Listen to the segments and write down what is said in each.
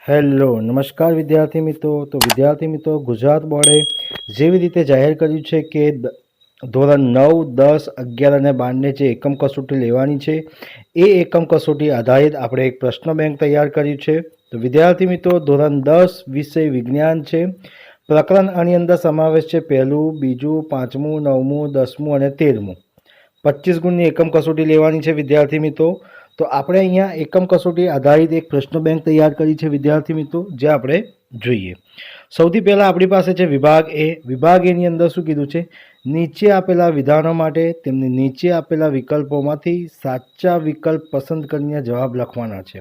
Hello નમસ્કાર વિદ્યાર્થી મિત્રો. તો વિદ્યાર્થી મિત્રો, ગુજરાત બોર્ડે જેવી રીતે જાહેર કર્યું છે કે ધોરણ 9, 10, 11 અને 12ને જે એકમ કસોટી લેવાની છે એ એકમ કસોટી આધારિત આપણે એક પ્રશ્ન બેંક તૈયાર કર્યું છે. તો વિદ્યાર્થી મિત્રો, ધોરણ 10 વિષય વિજ્ઞાન છે. પ્રકરણ આની અંદર સમાવેશ છે પહેલું, બીજું, પાંચમું, 9મું, 10મું અને 13મું. 25 ગુણની એકમ કસોટી લેવાની છે વિદ્યાર્થી મિત્રો. તો આપણે અહીંયા એકમ કસોટી આધારિત એક પ્રશ્ન બેંક તૈયાર કરી છે વિદ્યાર્થી મિત્રો, જે આપણે જોઈએ. સૌથી પહેલાં આપણી પાસે છે વિભાગ એ. વિભાગ એની અંદર શું કીધું છે? નીચે આપેલા વિધાનો માટે તેમની નીચે આપેલા વિકલ્પોમાંથી સાચા વિકલ્પ પસંદ કરીને જવાબ લખવાના છે.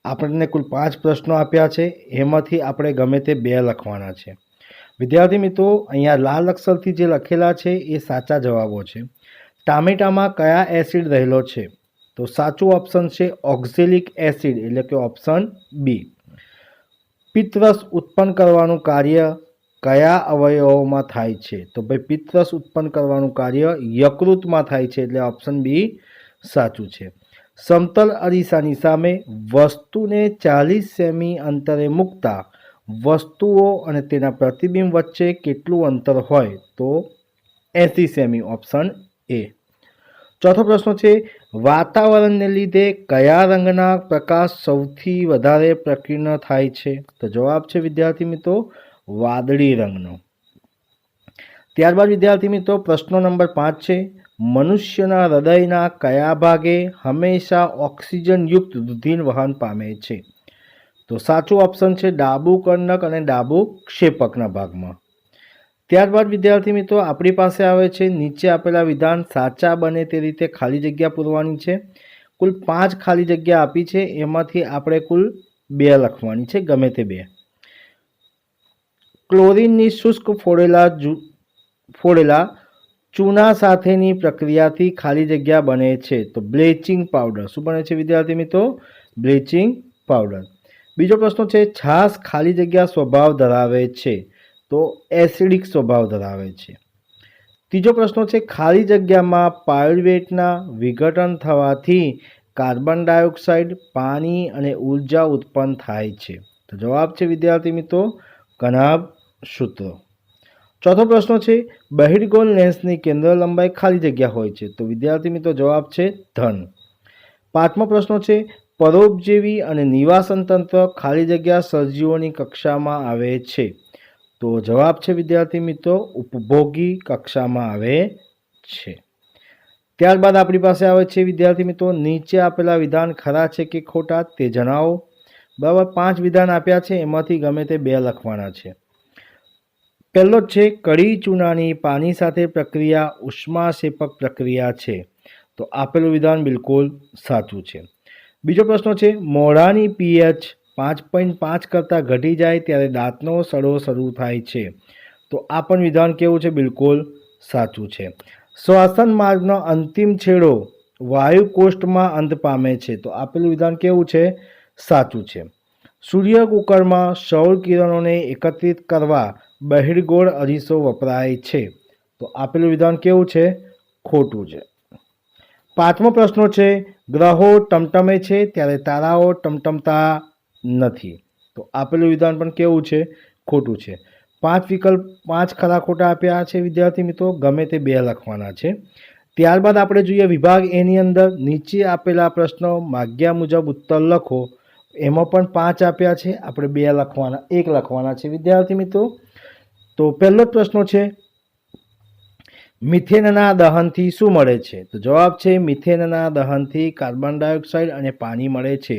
આપણને કુલ 5 પ્રશ્નો આપ્યા છે, એમાંથી આપણે ગમે તે 2 લખવાના છે. વિદ્યાર્થી મિત્રો, અહીંયા લાલ અક્ષરથી જે લખેલા છે એ સાચા જવાબો છે. ટામેટામાં કયા એસિડ રહેલો છે? તો સાચું ઓપ્શન છે ઓક્ઝેલિક એસિડ, એટલે કે ઓપ્શન બી. પિત્તરસ ઉત્પન્ન કરવાનું કાર્ય કયા અવયવોમાં થાય છે? તો ભાઈ પિત્તરસ ઉત્પન્ન કરવાનું કાર્ય યકૃતમાં થાય છે, એટલે ઓપ્શન બી સાચું છે. સમતલ અરીસાની સામે વસ્તુને 40 સેમી અંતરે મૂકતા વસ્તુઓ અને તેના પ્રતિબિંબ વચ્ચે કેટલું અંતર હોય? તો 80 સેમી, ઓપ્શન એ. ચોથો પ્રશ્ન છે, વાતાવરણને લીધે કયા રંગના પ્રકાશ સૌથી વધારે પ્રકીર્ણ થાય છે? તો જવાબ છે વિદ્યાર્થી મિત્રો વાદળી રંગનો. ત્યારબાદ વિદ્યાર્થી મિત્રો, પ્રશ્ન નંબર 5 છે, મનુષ્યના હૃદયના કયા ભાગે હંમેશા ઓક્સિજનયુક્ત રુધિર વહન પામે છે? તો સાચું ઓપ્શન છે ડાબું કર્ણક અને ડાબું ક્ષેપકના ભાગમાં. ત્યારબાદ વિદ્યાર્થી મિત્રો, આપણી પાસે આવે છે નીચે આપેલા વિધાન સાચા બને તે રીતે ખાલી જગ્યા પૂરવાની છે. કુલ 5 ખાલી જગ્યા આપી છે, એમાંથી આપણે કુલ 2 લખવાની છે, ગમે તે 2. ક્લોરીનની શુષ્ક ફોડેલા ચૂના સાથેની પ્રક્રિયાથી ખાલી જગ્યા બને છે. તો બ્લીચિંગ પાવડર. શું બને છે વિદ્યાર્થી મિત્રો? Bleaching powder. બીજો પ્રશ્ન છે, છાશ ખાલી જગ્યા સ્વભાવ ધરાવે છે? તો એસિડિક સ્વભાવ ધરાવે છે. ત્રીજો પ્રશ્ન છે, ખાલી જગ્યામાં પાયરુવેટના વિઘટન થવાથી કાર્બન ડાયોક્સાઇડ, પાણી અને ઉર્જા ઉત્પન્ન થાય છે. તો જવાબ છે વિદ્યાર્થી મિત્રો કનાબ સૂત્રો. ચોથો પ્રશ્ન છે, બહિર્ગોળ લેન્સની કેન્દ્ર લંબાઈ ખાલી જગ્યા હોય છે? તો વિદ્યાર્થી મિત્રો જવાબ છે ધન. પાંચમો પ્રશ્ન છે, પરોપજીવી અને નિવાસન તંત્ર ખાલી જગ્યા સજીવોની કક્ષામાં આવે છે? તો જવાબ છે વિદ્યાર્થી મિત્રો ઉપભોગી કક્ષામાં આવે છે. ત્યારબાદ આપણી પાસે આવે છે વિદ્યાર્થી મિત્રો, નીચે આપેલા વિધાન ખરા છે કે ખોટા તે જણાવો. બરાબર, 5 વિધાન આપ્યા છે, એમાંથી ગમે તે 2 લખવાના છે. પહેલો જ છે, કડી ચૂનાની પાણી સાથે પ્રક્રિયા ઉષ્માક્ષેપક પ્રક્રિયા છે? તો આપેલું વિધાન બિલકુલ સાચું છે. બીજો પ્રશ્ન છે, મોઢાની પીએચ 5.5 કરતાં ઘટી જાય ત્યારે દાંતનો સડો શરૂ થાય છે? તો આ પણ વિધાન કેવું છે? બિલકુલ સાચું છે. શ્વસન માર્ગનો અંતિમ છેડો વાયુકોષ્ઠમાં અંત પામે છે? તો આપેલું વિધાન કેવું છે? સાચું છે. સૂર્યકુકરમાં સૌર કિરણોને એકત્રિત કરવા બહિર્ગોળ અરીસો વપરાય છે? તો આપેલું વિધાન કેવું છે? ખોટું છે. પાંચમો પ્રશ્ન છે, ગ્રહો ટમટમે છે ત્યારે તારાઓ ટમટમતા નથી? તો આપેલું વિધાન પણ કેવું છે? ખોટું છે. 5 વિકલ્પ 5 ખરા ખોટા આપ્યા છે વિદ્યાર્થી મિત્રો, ગમે તે 2 લખવાના છે. ત્યારબાદ આપણે જોઈએ વિભાગ એની અંદર નીચે આપેલા પ્રશ્નો માગ્યા મુજબ ઉત્તર લખો. એમાં પણ 5 આપ્યા છે, આપણે 2 લખવાના, 1 લખવાના છે વિદ્યાર્થી મિત્રો. તો પહેલો જ પ્રશ્ન છે, મિથેનના દહનથી શું મળે છે? તો જવાબ છે મિથેનના દહનથી કાર્બન ડાયોક્સાઇડ અને પાણી મળે છે,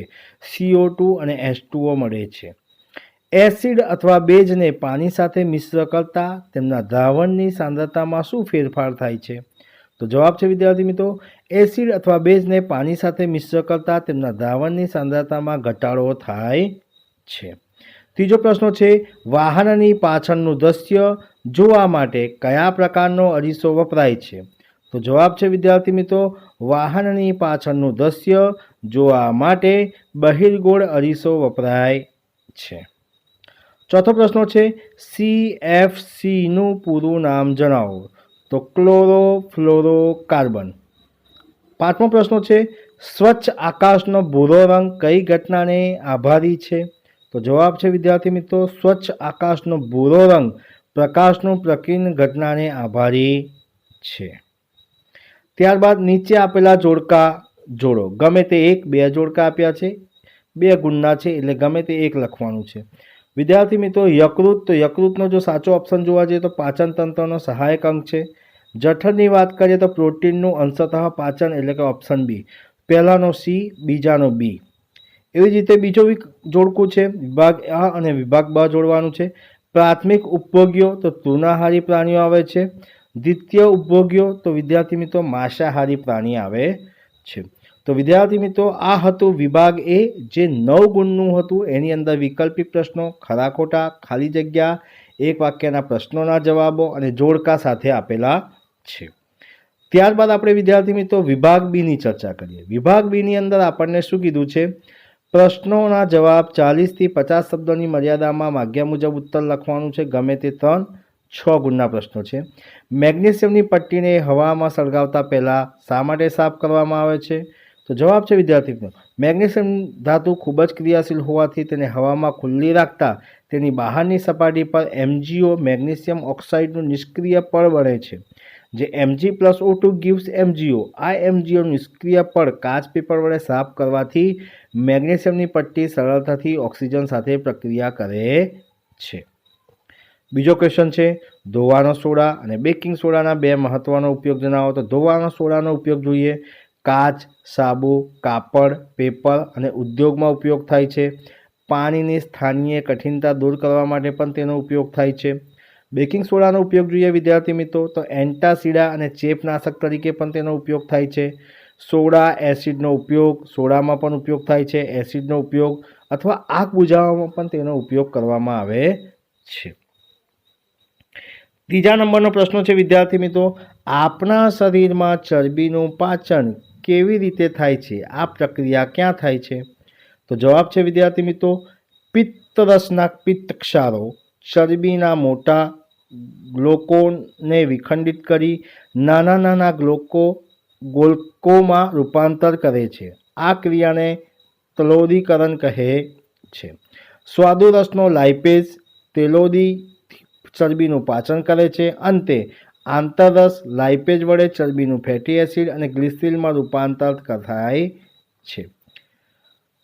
CO2 અને H2O મળે છે. એસિડ અથવા બેઝને પાણી સાથે મિશ્ર કરતા તેમના દ્રાવણની સાંદ્રતામાં શું ફેરફાર થાય છે? તો જવાબ છે વિદ્યાર્થી મિત્રો, એસિડ અથવા બેઝને પાણી સાથે મિશ્ર કરતા તેમના દ્રાવણની સાંદ્રતામાં ઘટાડો થાય છે. ત્રીજો પ્રશ્ન છે, વાહનની પાછળનું દ્રશ્ય જોવા માટે કયા પ્રકારનો અરીસો વપરાય છે? તો જવાબ છે વિદ્યાર્થી મિત્રો, વાહનની પાછળનું દ્રશ્ય જોવા માટે બહિર્ગોળ અરીસો વપરાય છે. ચોથો પ્રશ્ન છે, CFCનું પૂરું નામ જણાવો? તો ક્લોરોફ્લોરોકાર્બન. પાંચમો પ્રશ્ન છે, સ્વચ્છ આકાશનો ભૂરો રંગ કઈ ઘટનાને આભારી છે? તો જવાબ છે વિદ્યાર્થી મિત્રો સ્વચ્છ આકાશનો ભૂરો રંગ પ્રકાશનું પ્રકીર્ણ ઘટનાને આભારી છે. ત્યારબાદ નીચે આપેલા જોડકા જોડો. ગમે તે એક, બે જોડકા આપ્યા છે, બે ગુણના છે એટલે ગમે તે એક લખવાનું છે. વિદ્યાર્થી મિત્રો યકૃત, તો યકૃતનો જો સાચો ઓપ્શન જોવા જઈએ તો પાચન તંત્રનો સહાયક અંગ છે. જઠરની વાત કરીએ તો પ્રોટીનનું અંશતઃ પાચન એટલે કે ઓપ્શન બી. પહેલાનો સી, બીજાનો બી. એવી જ રીતે બીજો જોડકું છે વિભાગ અ અને વિભાગ બ જોડવાનું છે. પ્રાથમિક ઉપભોગ્યો તો તૃણાહારી પ્રાણીઓ આવે છે. દ્વિતીય ઉપભોગ્યો તો વિદ્યાર્થી મિત્રો માંસાહારી પ્રાણી આવે છે. તો વિદ્યાર્થી મિત્રો આ હતું વિભાગ એ, જે 9 ગુણનું હતું. એની અંદર વૈકલ્પિક પ્રશ્નો, ખરા ખોટા, ખાલી જગ્યા, એક વાક્યના પ્રશ્નોના જવાબો અને જોડકા સાથે આપેલા છે. ત્યારબાદ આપણે વિદ્યાર્થી મિત્રો વિભાગ બીની ચર્ચા કરીએ. વિભાગ બીની અંદર આપણને શું કીધું છે? પ્રશ્નોના જવાબ 40 થી 50 શબ્દોની મર્યાદામાં માગ્યા મુજબ ઉત્તર લખવાનું છે. ગમે તે 3-6 ગુણના પ્રશ્નો છે. મેગ્નેશિયમની પટ્ટીને હવામાં સળગાવતા પહેલાં શા માટે સાફ કરવામાં આવે છે? તો જવાબ છે વિદ્યાર્થી મિત્રો મેગ્નેશિયમ ધાતુ ખૂબ જ ક્રિયાશીલ હોવાથી તેને હવામાં ખુલ્લી રાખતા તેની બહારની સપાટી પર MgO મેગ્નેશિયમ ઓક્સાઇડનું નિષ્ક્રિય પળ બને છે, જે Mg+O2 gives MgO. આ MgO નિષ્ક્રિય પળ કાચ પેપર વડે સાફ કરવાથી મેગ્નેશિયમની પટ્ટી સરળતાથી ઓક્સિજન સાથે પ્રક્રિયા કરે છે. બીજો ક્વેશ્ચન છે ધોવાનો સોડા અને બેકિંગ સોડાના બે મહત્વનો ઉપયોગ જણાવો. તો ધોવાનો સોડાનો ઉપયોગ જોઈએ. કાચ, સાબુ, કાપડ, પેપર અને ઉદ્યોગમાં ઉપયોગ થાય છે. પાણીની સ્થાનીય કઠિનતા દૂર કરવા માટે પણ તેનો ઉપયોગ થાય છે. બેકિંગ સોડાનો ઉપયોગ જોઈએ વિદ્યાર્થી મિત્રો તો એન્ટાસીડા અને ચેપનાશક તરીકે પણ તેનો ઉપયોગ થાય છે. સોડા એસિડનો ઉપયોગ, સોડામાં પણ ઉપયોગ થાય છે. એસિડનો ઉપયોગ અથવા આગ બુઝાવવામાં પણ તેનો ઉપયોગ કરવામાં આવે છે. ત્રીજા નંબરનો પ્રશ્ન છે વિદ્યાર્થી મિત્રો આપણા શરીરમાં ચરબીનું પાચન કેવી રીતે થાય છે? આ પ્રક્રિયા ક્યાં થાય છે? તો જવાબ છે વિદ્યાર્થી મિત્રો પિત્તરસના પિત્તક્ષારો ચરબીના મોટા ગ્લોકોને વિખંડિત કરી નાના નાના ગોલકોમાં રૂપાંતર કરે છે. આ ક્રિયાને તલોદીકરણ કહે છે. સ્વાદુરસનો લાઇપેઝ તેલોદી ચરબીનું પાચન કરે છે. અંતે આંતરરસ લાઇપેઝ વડે ચરબીનું ફેટી એસિડ અને ગ્લિસરીનમાં રૂપાંતર થાય છે.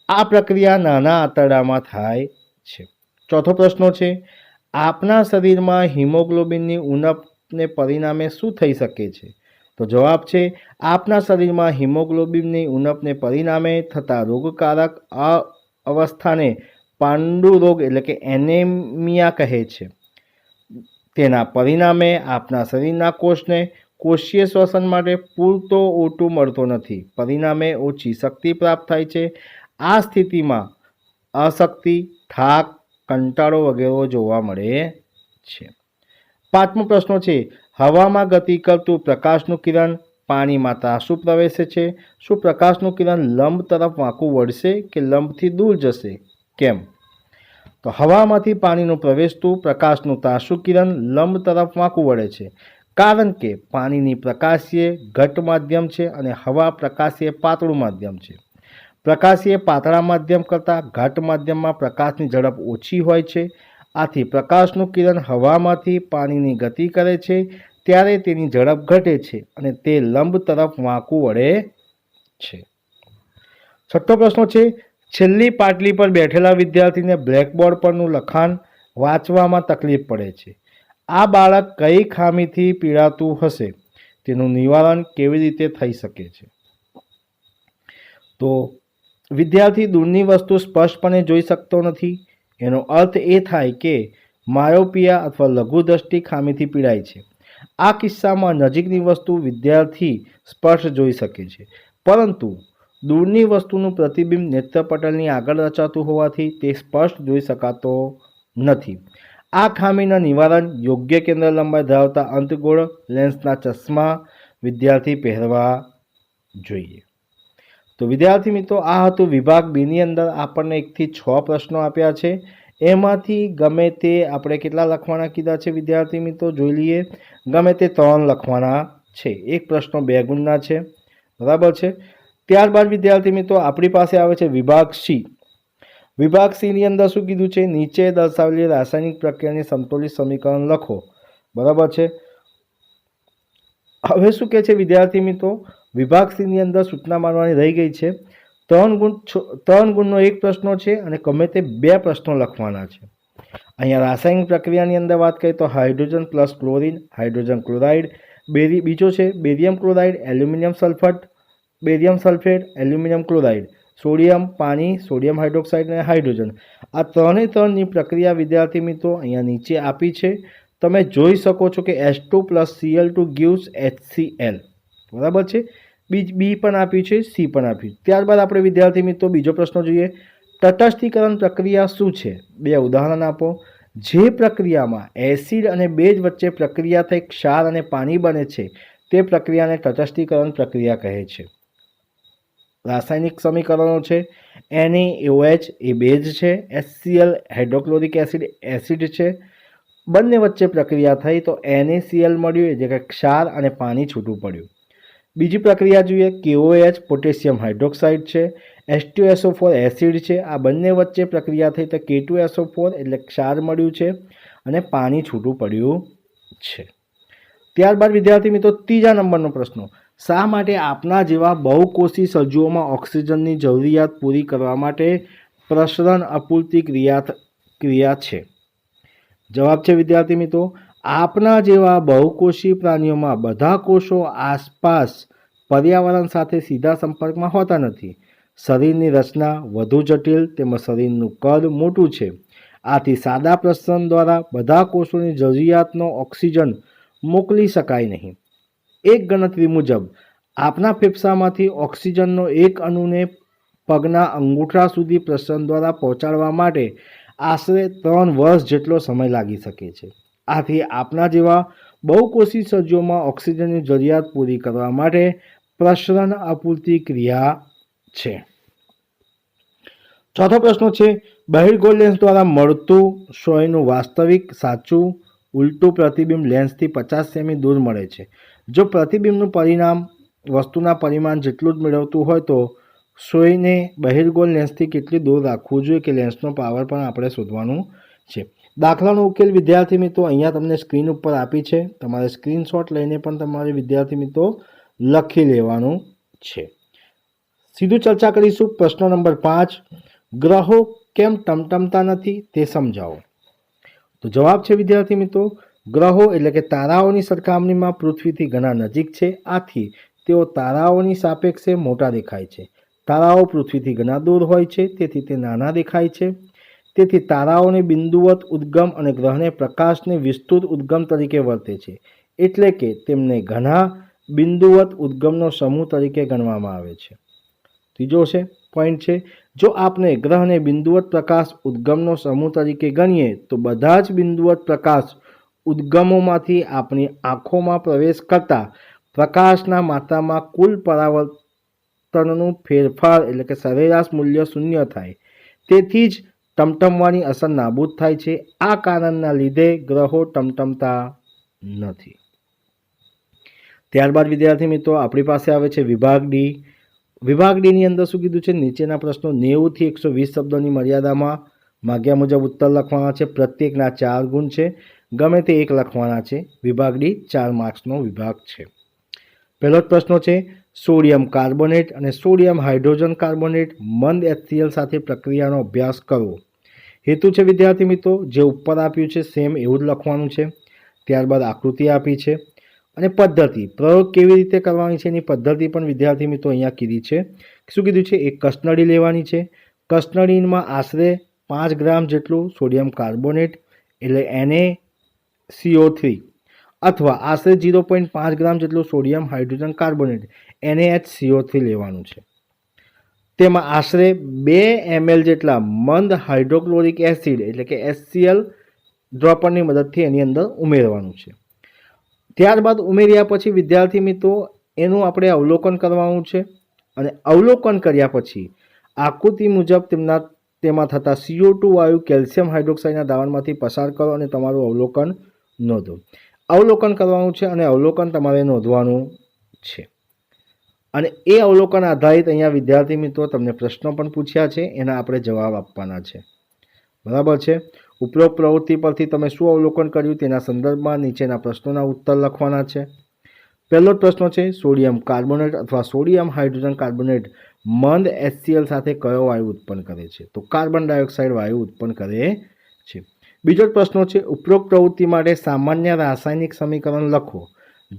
આ પ્રક્રિયા નાના આંતરડામાં થાય છે. ચોથો પ્રશ્ન છે આપણા શરીરમાં હિમોગ્લોબિનની ઉણપને પરિણામે શું થઈ શકે છે? તો જવાબ છે આપણા શરીરમાં હિમોગ્લોબિનની ઉણપને પરિણામે થતા રોગકારક અવસ્થાને પાંડુ રોગ એટલે કે એનેમિયા કહે છે. તેના પરિણામે આપણા શરીરના કોષને કોષીય શ્વસન માટે પૂરતો O2 મળતો નથી. પરિણામે ઓછી શક્તિ પ્રાપ્ત થાય છે. આ સ્થિતિમાં અશક્તિ, થાક, કંટાળો વગેરે જોવા મળે છે. પાંચમો પ્રશ્ન છે હવામાં ગતિ કરતું પ્રકાશનું કિરણ પાણીમાં ત્રાંસુ પ્રવેશે છે. શું પ્રકાશનું કિરણ લંબ તરફ વાંકું વળશે કે લંબથી દૂર જશે? કેમ? તો હવામાંથી પાણીનું પ્રવેશતું પ્રકાશનું ત્રાંસુ કિરણ લંબ તરફ વાંકું વળે છે, કારણ કે પાણીની પ્રકાશીય ઘટ્ટ માધ્યમ છે અને હવા પ્રકાશીય પાતળું માધ્યમ છે. પ્રકાશીય પાતળા માધ્યમ કરતાં ઘટ્ટ માધ્યમમાં પ્રકાશની ઝડપ ઓછી હોય છે. આથી પ્રકાશનું કિરણ હવામાંથી પાણીની ગતિ કરે છે ત્યારે તેની ઝડપ ઘટે છે અને તે લંબ તરફ વાંકું વળે છે. છઠ્ઠો પ્રશ્ન છે છેલ્લી પાટલી પર બેઠેલા વિદ્યાર્થીને બ્લેકબોર્ડ પરનું લખાણ વાંચવામાં તકલીફ પડે છે. આ બાળક કઈ ખામીથી પીડાતું હશે? તેનું નિવારણ કેવી રીતે થઈ શકે છે? તો વિદ્યાર્થી દૂરની વસ્તુ સ્પષ્ટપણે જોઈ શકતો નથી. એનો અર્થ એ થાય કે માયોપિયા અથવા લઘુદ્રષ્ટિ ખામીથી પીડાય છે. આ કિસ્સામાં નજીકની વસ્તુ વિદ્યાર્થી સ્પષ્ટ જોઈ શકે છે, પરંતુ દૂરની વસ્તુનું પ્રતિબિંબ નેત્રપટલની આગળ રચાતું હોવાથી તે સ્પષ્ટ જોઈ શકાતો નથી. આ ખામીના નિવારણ યોગ્ય કેન્દ્ર લંબાઈ ધરાવતા અંતગોળ લેન્સના ચશ્મા વિદ્યાર્થી પહેરવા જોઈએ. તો વિદ્યાર્થી મિત્રો આ હતું વિભાગ બીની અંદર આપણને 1 થી 6 પ્રશ્નો આપ્યા છે. એમાંથી ગમે તે આપણે કેટલા લખવાના કીધા છે વિદ્યાર્થી મિત્રો જોઈ લઈએ. ગમે તે 3 લખવાના છે. એક પ્રશ્નો 2 ગુણના છે, બરાબર છે. ત્યારબાદ વિદ્યાર્થી મિત્રો આપણી પાસે આવે છે વિભાગ સી. વિભાગ સી ની અંદર શું કીધું છે? નીચે દર્શાવેલી રાસાયણિક પ્રક્રિયાની સમતોલિત સમીકરણ લખો. બરાબર છે. હવે શું કહે છે વિદ્યાર્થી મિત્રો? વિભાગ સી ની અંદર સૂચના માનવાની રહી ગઈ છે. 3 ગુણનો એક પ્રશ્ન છે અને ગમે તે 2 પ્રશ્નો લખવાના છે. અહીંયા રાસાયણિક પ્રક્રિયાની અંદર વાત કરીએ તો hydrogen plus chlorine, hydrogen chloride, બીજો છે barium chloride, aluminium sulphate, aluminium chloride, sodium પાણી, સોડિયમ હાઇડ્રોક્સાઇડ અને હાઇડ્રોજન. આ 3ની પ્રક્રિયા વિદ્યાર્થી મિત્રો અહીંયા નીચે આપી છે. તમે જોઈ શકો છો કે H2 plus Cl2 gives HCl. બરાબર છે. બી પણ આપ્યું છે, સી પણ આપ્યું. ત્યારબાદ આપણે વિદ્યાર્થી મિત્રો બીજો પ્રશ્ન જોઈએ. તટસ્થીકરણ પ્રક્રિયા શું છે? 2 ઉદાહરણ આપો. જે પ્રક્રિયામાં એસિડ અને બેઝ વચ્ચે પ્રક્રિયા થઈ ક્ષાર અને પાણી બને છે તે પ્રક્રિયાને તટસ્થીકરણ પ્રક્રિયા કહે છે. રાસાયણિક સમીકરણો છે. NaOH એ બેઝ છે, HCl હાઇડ્રોક્લોરિક એસિડ છે. બંને વચ્ચે પ્રક્રિયા થઈ તો NaCl મળ્યું, એટલે કે ક્ષાર અને પાણી છૂટું પડ્યું. બીજી પ્રક્રિયા જોઈએ. KOH પોટેશિયમ હાઇડ્રોક્સાઇડ છે, H2SO4 એસિડ છે. આ બંને વચ્ચે પ્રક્રિયા થઈ તો K2SO4 એટલે ક્ષાર મળ્યું છે અને પાણી છૂટું પડ્યું છે. ત્યારબાદ વિદ્યાર્થી મિત્રો ત્રીજા નંબરનો પ્રશ્ન. શા માટે આપના જેવા બહુકોષી સજીવોમાં ઓક્સિજનની જરૂરિયાત પૂરી કરવા માટે પ્રસરણ અપૂરતી ક્રિયા છે? જવાબ છે વિદ્યાર્થી મિત્રો, આપના જેવા બહુકોષી પ્રાણીઓમાં બધા કોષો આસપાસ પર્યાવરણ સાથે સીધા સંપર્કમાં હોતા નથી. શરીરની રચના વધુ જટિલ તેમજ શરીરનું કદ મોટું છે. આથી સાદા પ્રસરણ દ્વારા બધા કોષોની જરૂરિયાતનો ઓક્સિજન મોકલી શકાય નહીં. એક ગણતરી મુજબ આપના ફેફસામાંથી ઓક્સિજનનો એક અણુને પગના અંગૂઠા સુધી પ્રસરણ દ્વારા પહોંચાડવા માટે આશરે 3 વર્ષ જેટલો સમય લાગી શકે છે. આથી આપના જેવા બહુકોષી સજીવોમાં ઓક્સિજનની જરૂરિયાત પૂરી કરવા માટે પ્રસરણ અપૂરતી ક્રિયા છે. ચોથો પ્રશ્ન છે. બહિર્ગોળ લેન્સ દ્વારા મળતું સોયનું વાસ્તવિક સાચું ઉલટું પ્રતિબિંબ લેન્સથી 50 સેમી દૂર મળે છે. જો પ્રતિબિંબનું પરિણામ વસ્તુના પરિમાણ જેટલું જ મેળવતું હોય તો સોયને બહિર્ગોળ લેન્સથી કેટલી દૂર રાખવું જોઈએ કે લેન્સનો પાવર પણ આપણે શોધવાનું છે. દાખલાનો ઉકેલ વિદ્યાર્થી મિત્રો અહીંયા તમને સ્ક્રીન ઉપર આપી છે. તમારે સ્ક્રીનશોટ લઈને પણ તમારે વિદ્યાર્થી મિત્રો લખી લેવાનું છે. સીધું ચર્ચા કરીશું. પ્રશ્ન નંબર 5. ગ્રહો કેમ ટમટમતા નથી તે સમજાવો. તો જવાબ છે વિદ્યાર્થી મિત્રો, ગ્રહો એટલે કે તારાઓની સરખામણીમાં પૃથ્વીથી ઘણા નજીક છે. આથી તેઓ તારાઓની સાપેક્ષે મોટા દેખાય છે. તારાઓ પૃથ્વીથી ઘણા દૂર હોય છે, તેથી તે નાના દેખાય છે. તેથી તારાઓને બિંદુવત ઉદ્ગમ અને ગ્રહને પ્રકાશને વિસ્તૃત ઉદ્ગમ તરીકે વર્તે છે. એટલે કે તેમને ઘણા બિંદુવત ઉદ્ગમનો સમૂહ તરીકે ગણવામાં આવે છે. ત્રીજો છે પોઈન્ટ છે, જો આપણે ગ્રહને બિંદુવત પ્રકાશ ઉદ્ગમનો સમૂહ તરીકે ગણીએ તો બધા જ બિંદુવત પ્રકાશ ઉદ્ગમોમાંથી આપણી આંખોમાં પ્રવેશ કરતા પ્રકાશના માત્રામાં કુલ પરાવર્તનનું ફેરફાર એટલે કે સરેરાશ મૂલ્ય 0 થાય. તેથી જ ટમટમવાની અસર નાબૂદ થાય છે. આ કારણના લીધે ગ્રહો ટમટમતા નથી. ત્યારબાદ વિદ્યાર્થી મિત્રો આપણી પાસે આવે છે વિભાગ ડી. વિભાગ ડીની અંદર શું કીધું છે? નીચેના પ્રશ્નો 90 થી 120 શબ્દોની મર્યાદામાં માગ્યા મુજબ ઉત્તર લખવાના છે. પ્રત્યેકના 4 ગુણ છે. ગમે તે એક લખવાના છે. વિભાગ ડી 4 માર્ક્સનો વિભાગ છે. પહેલો જ પ્રશ્ન છે, સોડિયમ કાર્બોનેટ અને સોડિયમ હાઇડ્રોજન કાર્બોનેટ મંદ HCl સાથે પ્રક્રિયાનો અભ્યાસ કરવો. હેતુ છે વિદ્યાર્થી મિત્રો જે ઉપર આપ્યું છે સેમ એવું જ લખવાનું છે. ત્યારબાદ આકૃતિ આપી છે અને પદ્ધતિ પ્રયોગ કેવી રીતે કરવાની છે એની પદ્ધતિ પણ વિદ્યાર્થી મિત્રો અહીંયા કીધી છે. શું કીધું છે? એક કસનળી લેવાની છે. કસનળીમાં આશરે 5 ગ્રામ જેટલું સોડિયમ કાર્બોનેટ એટલે NaCO3 અથવા આશરે 0.5 ગ્રામ જેટલું સોડિયમ હાઇડ્રોજન કાર્બોનેટ NaHCO3 લેવાનું છે. તેમાં આશરે 2 ml જેટલા મંદ હાઇડ્રોક્લોરિક એસિડ એટલે કે HCl ડ્રોપરની મદદથી એની અંદર ઉમેરવાનું છે. ત્યારબાદ ઉમેર્યા પછી વિદ્યાર્થી મિત્રો એનું આપણે અવલોકન કરવાનું છે અને અવલોકન કર્યા પછી આકૃતિ મુજબ તેમાં થતા CO2 વાયુ કેલ્શિયમ હાઇડ્રોક્સાઇડના દ્રાવણમાંથી પસાર કરો અને તમારું અવલોકન નોંધો. અવલોકન કરવાનું છે અને અવલોકન તમારે નોંધવાનું છે. અને એ અવલોકન આધારિત અહીંયા વિદ્યાર્થી મિત્રો તમને પ્રશ્નો પણ પૂછ્યા છે, એના આપણે જવાબ આપવાના છે. બરાબર છે. ઉપરોક્ત પ્રવૃત્તિ પરથી તમે શું અવલોકન કર્યું તેના સંદર્ભમાં નીચેના પ્રશ્નોના ઉત્તર લખવાના છે. પહેલો જ પ્રશ્ન છે, સોડિયમ કાર્બોનેટ અથવા સોડિયમ હાઇડ્રોજન કાર્બોનેટ મંદ HCl સાથે કયો વાયુ ઉત્પન્ન કરે છે? તો કાર્બન ડાયોક્સાઇડ વાયુ ઉત્પન્ન કરે છે. બીજો પ્રશ્ન છે, ઉપરોક્ત પ્રવૃત્તિ માટે સામાન્ય રાસાયણિક સમીકરણ લખો.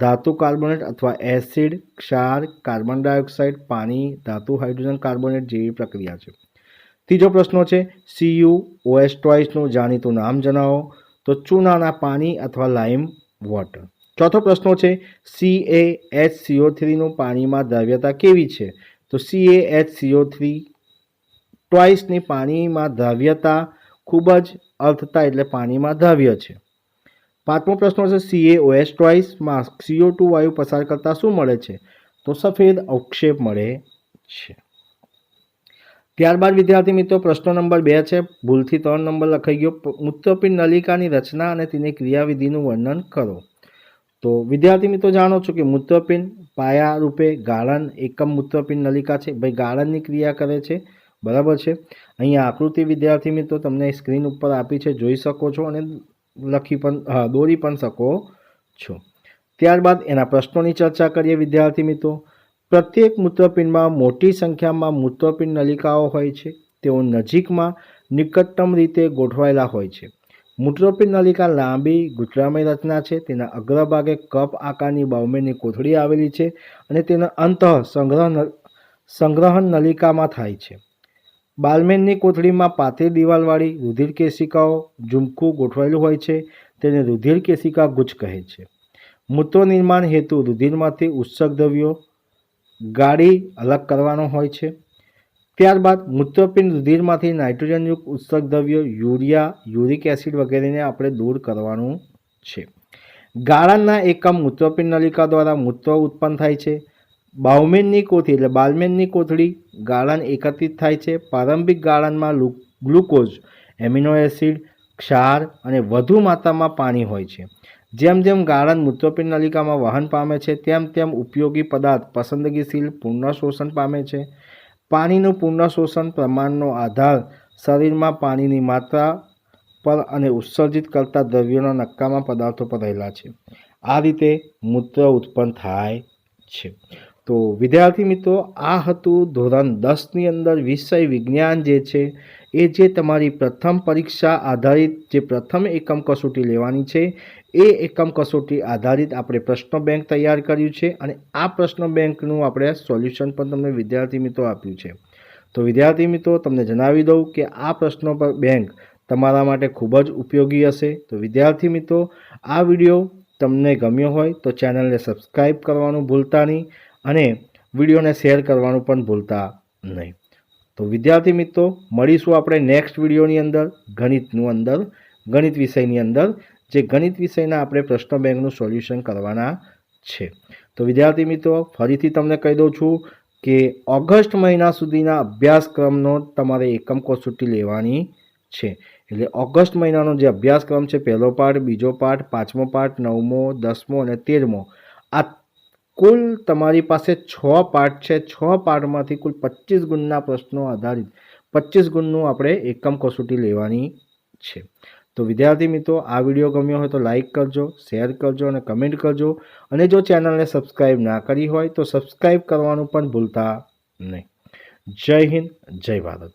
ધાતુ કાર્બોનેટ અથવા એસિડ, ક્ષાર, કાર્બન ડાયોક્સાઇડ, પાણી, ધાતુ હાઇડ્રોજન કાર્બોનેટ જેવી પ્રક્રિયા છે. ત્રીજો પ્રશ્ન છે, CuOH2નું જાણીતું નામ જણાવો. તો ચૂનાના પાણી અથવા લાઇમ વોટર. ચોથો પ્રશ્ન છે, CaHCO3નું પાણીમાં દ્રાવ્યતા કેવી છે? તો CaHCO3 ટ્વાઇસની પાણીમાં દ્રાવ્યતા ખૂબ જ અર્થતા એટલે પાણીમાં દ્રાવ્ય છે. પાંચમો પ્રશ્ન છે, CaOH ટ્વાઇસમાં CO2 વાયુ પસાર કરતાં શું મળે છે? તો સફેદ અવક્ષેપ મળે છે. ત્યારબાદ વિદ્યાર્થી મિત્રો પ્રશ્ન નંબર 2 છે, ભૂલથી 3 નંબર લખાઈ ગયો. મૂત્રપિંડ નલિકાની રચના અને તેની ક્રિયાવિધિનું વર્ણન કરો. તો વિદ્યાર્થી મિત્રો જાણો છો કે મૂત્રપિંડ પાયા રૂપે ગાળણ એકમ મૂત્રપિંડ નલિકા છે. ભાઈ ગાળણની ક્રિયા કરે છે. બરાબર છે. અહીંયા આકૃતિ વિદ્યાર્થી મિત્રો તમને સ્ક્રીન ઉપર આપી છે, જોઈ શકો છો અને લખી પણ દોરી પણ શકો છો. ત્યારબાદ એના પ્રશ્નોની ચર્ચા કરીએ વિદ્યાર્થી મિત્રો. પ્રત્યેક મૂત્રપિંડમાં મોટી સંખ્યામાં મૂત્રપિંડ નલિકાઓ હોય છે. તેઓ નજીકમાં નિકટતમ રીતે ગોઠવાયેલા હોય છે. મૂત્રપિંડ નલિકા લાંબી ગૂંચળામય રચના છે. તેના અગ્રભાગે કપ આકારની બાઉમેનની કોથળી આવેલી છે અને તેનો અંત સંગ્રહણ નલિકામાં થાય છે. બાલમેનની કોથળીમાં પાતળી દિવાલવાળી રુધિર કેશિકાઓ ઝુમખું ગોઠવાયેલું હોય છે. તેને રુધિર કેશિકા ગુચ્છ કહે છે. મૂત્ર નિર્માણ હેતુ રુધિરમાંથી ઉત્સર્ગ દ્રવ્યો ગાળી અલગ કરવાનો હોય છે. ત્યારબાદ મૂત્રપિંડ રુધિરમાંથી નાઇટ્રોજનયુક્ત ઉત્સર્ગ દ્રવ્યો યુરિયા, યુરિક એસિડ વગેરેને આપણે દૂર કરવાનું છે. ગાળણના એકમ મૂત્રપિંડ નલિકા દ્વારા મૂત્ર ઉત્પન્ન થાય છે. બાઉમેનની કોથળી એટલે બાલમેનની કોથળી ગાળણ એકત્રિત થાય છે. પ્રારંભિક ગાળણમાં ગ્લુકોઝ, એમિનો એસિડ, ક્ષાર અને વધુ માત્રામાં પાણી હોય છે. જેમ જેમ ગાળણ મૂત્રપિંડ નલિકામાં વહન પામે છે તેમ તેમ ઉપયોગી પદાર્થ પસંદગીશીલ પૂર્ણ શોષણ પામે છે. પાણીનું પૂર્ણ શોષણ પ્રમાણનો આધાર શરીરમાં પાણીની માત્રા પર અને ઉત્સર્જિત કરતા દ્રવ્યોના નક્કામાં પદાર્થો પર રહેલા છે. આ રીતે મૂત્ર ઉત્પન્ન થાય છે. તો વિદ્યાર્થી મિત્રો આ હતું ધોરણ 10ની અંદર વિષય વિજ્ઞાન જે છે એ જે તમારી પ્રથમ પરીક્ષા આધારિત જે પ્રથમ એકમ કસોટી લેવાની છે એ એકમ કસોટી આધારિત આપણે પ્રશ્ન બેંક તૈયાર કર્યું છે અને આ પ્રશ્ન બેંકનું આપણે સોલ્યુશન પણ તમને વિદ્યાર્થી મિત્રો આપ્યું છે. તો વિદ્યાર્થી મિત્રો તમને જણાવી દઉં કે આ પ્રશ્નો બેંક તમારા માટે ખૂબ જ ઉપયોગી હશે. તો વિદ્યાર્થી મિત્રો આ વિડીયો તમને ગમ્યો હોય તો ચેનલને સબસ્ક્રાઈબ કરવાનું ભૂલતા નહીં અને વિડીયોને શેર કરવાનું પણ ભૂલતા નહીં. તો વિદ્યાર્થી મિત્રો મળીશું આપણે નેક્સ્ટ વિડીયોની અંદર ગણિત વિષયની અંદર જે ગણિત વિષયના આપણે પ્રશ્ન બેંકનું સોલ્યુશન કરવાના છે. તો વિદ્યાર્થી મિત્રો ફરીથી તમને કહી દઉં છું કે ઓગસ્ટ મહિના સુધીના અભ્યાસક્રમનો તમારે એકમ કસોટી લેવાની છે. એટલે ઓગસ્ટ મહિનાનો જે અભ્યાસક્રમ છે પહેલો પાઠ, બીજો પાઠ, પાંચમો પાઠ, 9મો, 10મો અને 13મો આ કુલ તમારી પાસે 6 પાઠ છે. 6 પાઠમાંથી કુલ 25 ગુણના પ્રશ્નો આધારિત 25 ગુણનું આપણે એકમ કસોટી લેવાની છે. તો વિદ્યાર્થી મિત્રો આ વિડીયો ગમ્યો હોય તો લાઈક કરજો, શેર કરજો અને કમેન્ટ કરજો અને જો ચેનલને સબસ્ક્રાઈબ ના કરી હોય તો સબસ્ક્રાઈબ કરવાનું પણ ભૂલતા નહીં. જય હિન્દ, જય ભારત.